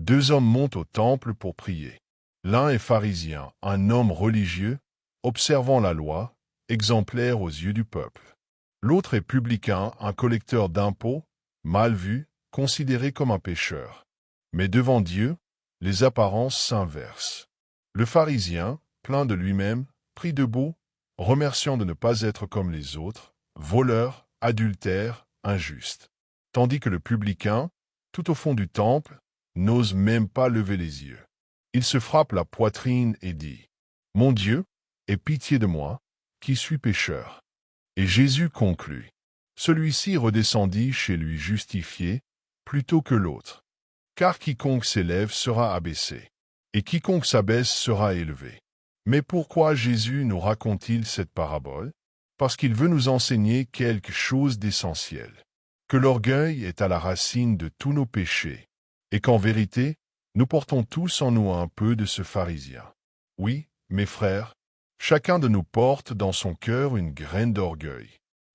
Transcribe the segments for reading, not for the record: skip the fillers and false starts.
Deux hommes montent au temple pour prier. L'un est pharisien, un homme religieux, observant la loi, exemplaire aux yeux du peuple. L'autre est publicain, un collecteur d'impôts, mal vu, considéré comme un pécheur. Mais devant Dieu, les apparences s'inversent. Le pharisien, plein de lui-même, prie debout, remerciant de ne pas être comme les autres, voleur, adultère, injuste. Tandis que le publicain, tout au fond du temple, n'ose même pas lever les yeux. Il se frappe la poitrine et dit « Mon Dieu, aie pitié de moi, qui suis pécheur. » Et Jésus conclut. Celui-ci redescendit chez lui justifié, plutôt que l'autre. Car quiconque s'élève sera abaissé, et quiconque s'abaisse sera élevé. Mais pourquoi Jésus nous raconte-t-il cette parabole? Parce qu'il veut nous enseigner quelque chose d'essentiel. Que l'orgueil est à la racine de tous nos péchés, et qu'en vérité, nous portons tous en nous un peu de ce pharisien. Oui, mes frères, chacun de nous porte dans son cœur une graine d'orgueil.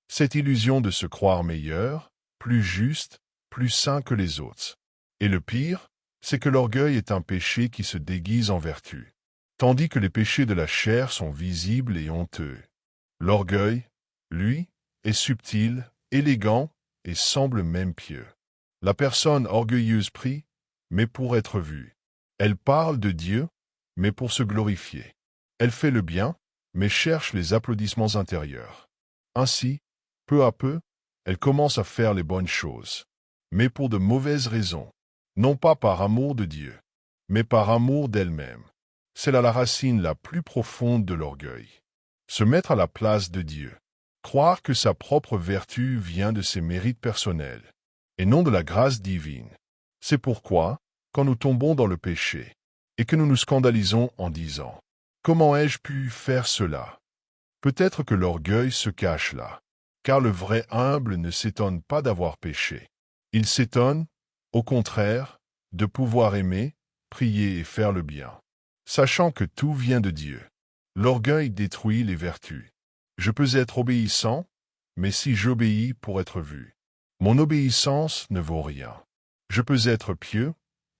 Cette illusion de se croire meilleur, plus juste, plus saint que les autres. Et le pire, c'est que l'orgueil est un péché qui se déguise en vertu, tandis que les péchés de la chair sont visibles et honteux. L'orgueil, lui, est subtil, élégant et semble même pieux. La personne orgueilleuse prie, mais pour être vue. Elle parle de Dieu, mais pour se glorifier. Elle fait le bien, mais cherche les applaudissements intérieurs. Ainsi, peu à peu, elle commence à faire les bonnes choses, mais pour de mauvaises raisons, non pas par amour de Dieu, mais par amour d'elle-même. C'est là la racine la plus profonde de l'orgueil. Se mettre à la place de Dieu, croire que sa propre vertu vient de ses mérites personnels, et non de la grâce divine. C'est pourquoi, quand nous tombons dans le péché, et que nous nous scandalisons en disant « Comment ai-je pu faire cela ?» Peut-être que l'orgueil se cache là, car le vrai humble ne s'étonne pas d'avoir péché. Il s'étonne, au contraire, de pouvoir aimer, prier et faire le bien, sachant que tout vient de Dieu. L'orgueil détruit les vertus. Je peux être obéissant, mais si j'obéis pour être vu, mon obéissance ne vaut rien. Je peux être pieux,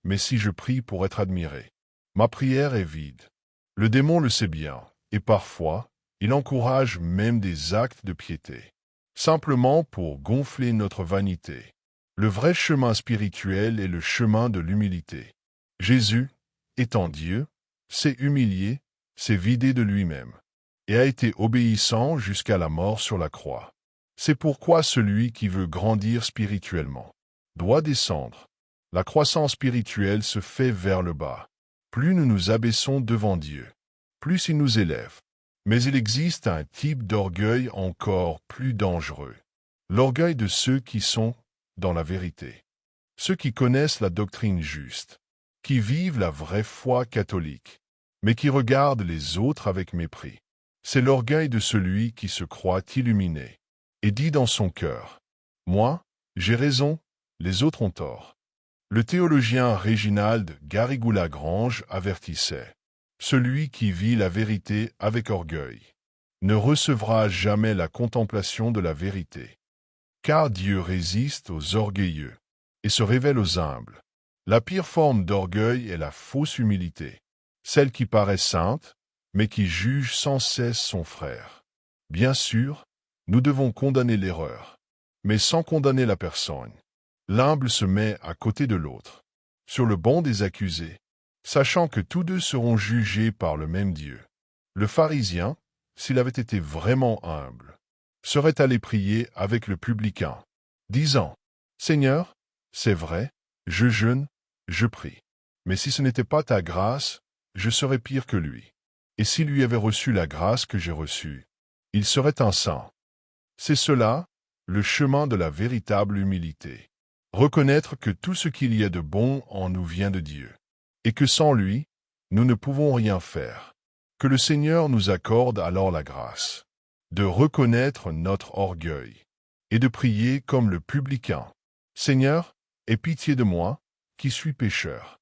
mais si je prie pour être admiré, ma prière est vide. Le démon le sait bien, et parfois, il encourage même des actes de piété, simplement pour gonfler notre vanité. Le vrai chemin spirituel est le chemin de l'humilité. Jésus, étant Dieu, s'est humilié, s'est vidé de lui-même, et a été obéissant jusqu'à la mort sur la croix. C'est pourquoi celui qui veut grandir spirituellement doit descendre. La croissance spirituelle se fait vers le bas. Plus nous nous abaissons devant Dieu, plus il nous élève. Mais il existe un type d'orgueil encore plus dangereux. L'orgueil de ceux qui sont dans la vérité. Ceux qui connaissent la doctrine juste, qui vivent la vraie foi catholique, mais qui regardent les autres avec mépris. C'est l'orgueil de celui qui se croit illuminé et dit dans son cœur « Moi, j'ai raison, les autres ont tort ». Le théologien Réginald Garrigou-Lagrange avertissait « Celui qui vit la vérité avec orgueil ne recevra jamais la contemplation de la vérité. Car Dieu résiste aux orgueilleux et se révèle aux humbles. La pire forme d'orgueil est la fausse humilité, celle qui paraît sainte, mais qui juge sans cesse son frère. Bien sûr, nous devons condamner l'erreur, mais sans condamner la personne. L'humble se met à côté de l'autre, sur le banc des accusés, sachant que tous deux seront jugés par le même Dieu. Le pharisien, s'il avait été vraiment humble, serait allé prier avec le publicain, disant « Seigneur, c'est vrai, je jeûne, je prie, mais si ce n'était pas ta grâce, je serais pire que lui. Et s'il lui avait reçu la grâce que j'ai reçue, il serait un saint. » C'est cela, le chemin de la véritable humilité. Reconnaître que tout ce qu'il y a de bon en nous vient de Dieu, et que sans lui, nous ne pouvons rien faire. Que le Seigneur nous accorde alors la grâce de reconnaître notre orgueil et de prier comme le publicain. Seigneur, aie pitié de moi, qui suis pécheur.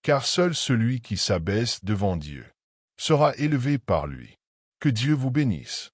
Car seul celui qui s'abaisse devant Dieu sera élevé par lui. Que Dieu vous bénisse.